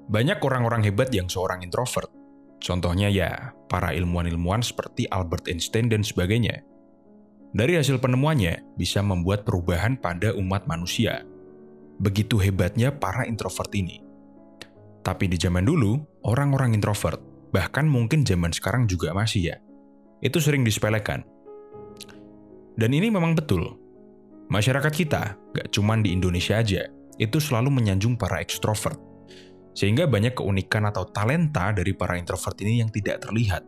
Banyak orang-orang hebat yang seorang introvert. Contohnya ya, para ilmuwan-ilmuwan seperti Albert Einstein dan sebagainya. Dari hasil penemuannya, bisa membuat perubahan pada umat manusia. Begitu hebatnya para introvert ini. Tapi di zaman dulu, orang-orang introvert, bahkan mungkin zaman sekarang juga masih ya, itu sering disepelekan. Dan ini memang betul. Masyarakat kita, gak cuma di Indonesia aja, itu selalu menyanjung para ekstrovert. Sehingga banyak keunikan atau talenta dari para introvert ini yang tidak terlihat.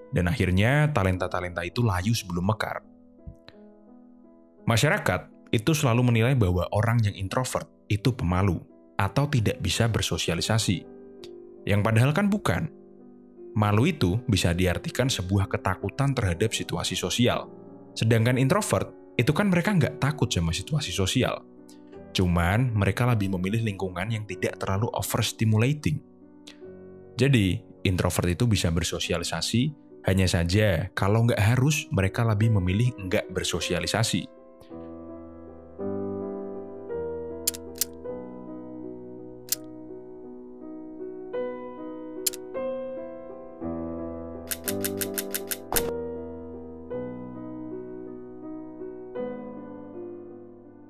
Dan akhirnya talenta-talenta itu layu sebelum mekar. Masyarakat itu selalu menilai bahwa orang yang introvert itu pemalu atau tidak bisa bersosialisasi. Yang padahal kan bukan. Malu itu bisa diartikan sebuah ketakutan terhadap situasi sosial. Sedangkan introvert, itu kan mereka nggak takut sama situasi sosial. Cuman mereka lebih memilih lingkungan yang tidak terlalu overstimulating. Jadi, introvert itu bisa bersosialisasi, hanya saja kalau nggak harus, mereka lebih memilih nggak bersosialisasi.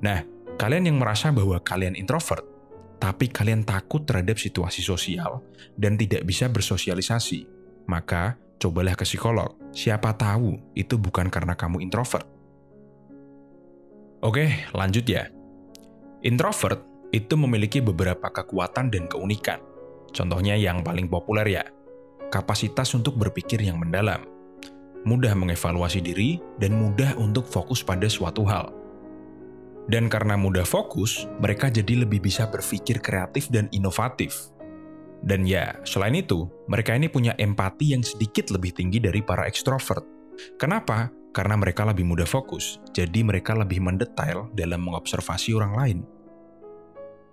Nah, kalian yang merasa bahwa kalian introvert, tapi kalian takut terhadap situasi sosial dan tidak bisa bersosialisasi, maka cobalah ke psikolog. Siapa tahu itu bukan karena kamu introvert. Oke, lanjut ya. Introvert itu memiliki beberapa kekuatan dan keunikan. Contohnya yang paling populer ya, kapasitas untuk berpikir yang mendalam, mudah mengevaluasi diri, dan mudah untuk fokus pada suatu hal. Dan karena mudah fokus, mereka jadi lebih bisa berpikir kreatif dan inovatif. Dan ya, selain itu, mereka ini punya empati yang sedikit lebih tinggi dari para ekstrovert. Kenapa? Karena mereka lebih mudah fokus, jadi mereka lebih mendetail dalam mengobservasi orang lain.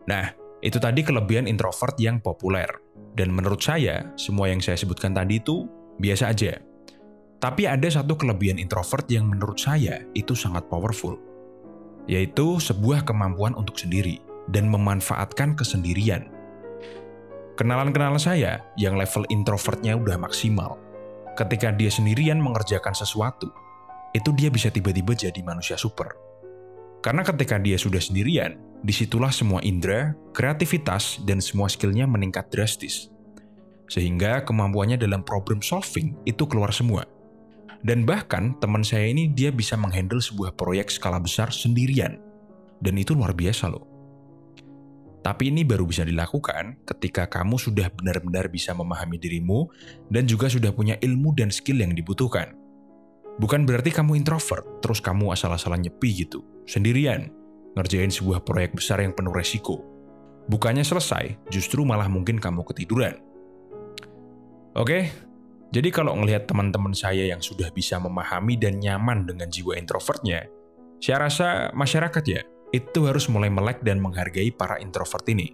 Nah, itu tadi kelebihan introvert yang populer. Dan menurut saya, semua yang saya sebutkan tadi itu biasa aja. Tapi ada satu kelebihan introvert yang menurut saya itu sangat powerful, yaitu sebuah kemampuan untuk sendiri dan memanfaatkan kesendirian. Kenalan-kenalan saya yang level introvertnya udah maksimal, ketika dia sendirian mengerjakan sesuatu, itu dia bisa tiba-tiba jadi manusia super. Karena ketika dia sudah sendirian, disitulah semua indera, kreativitas, dan semua skillnya meningkat drastis. Sehingga kemampuannya dalam problem solving itu keluar semua. Dan bahkan teman saya ini dia bisa menghandle sebuah proyek skala besar sendirian. Dan itu luar biasa loh. Tapi ini baru bisa dilakukan ketika kamu sudah benar-benar bisa memahami dirimu dan juga sudah punya ilmu dan skill yang dibutuhkan. Bukan berarti kamu introvert, terus kamu asal-asalan nyepi gitu, sendirian, ngerjain sebuah proyek besar yang penuh resiko. Bukannya selesai, justru malah mungkin kamu ketiduran. Oke? Jadi kalau ngelihat teman-teman saya yang sudah bisa memahami dan nyaman dengan jiwa introvertnya, saya rasa masyarakat ya, itu harus mulai melek dan menghargai para introvert ini.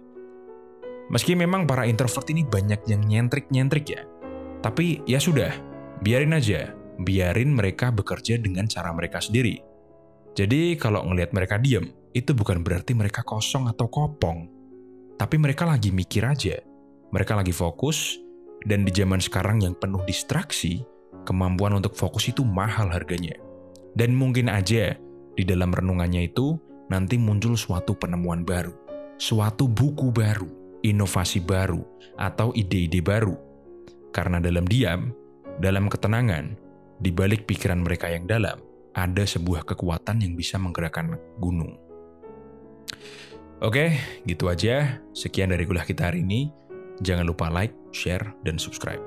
Meski memang para introvert ini banyak yang nyentrik-nyentrik ya, tapi ya sudah, biarin aja, biarin mereka bekerja dengan cara mereka sendiri. Jadi kalau ngelihat mereka diem, itu bukan berarti mereka kosong atau kopong, tapi mereka lagi mikir aja, mereka lagi fokus. Dan di zaman sekarang yang penuh distraksi, kemampuan untuk fokus itu mahal harganya. Dan mungkin aja di dalam renungannya itu nanti muncul suatu penemuan baru, suatu buku baru, inovasi baru, atau ide-ide baru. Karena dalam diam, dalam ketenangan, di balik pikiran mereka yang dalam, ada sebuah kekuatan yang bisa menggerakkan gunung. Oke, gitu aja. Sekian dari kuliah kita hari ini. Jangan lupa like, share, dan subscribe.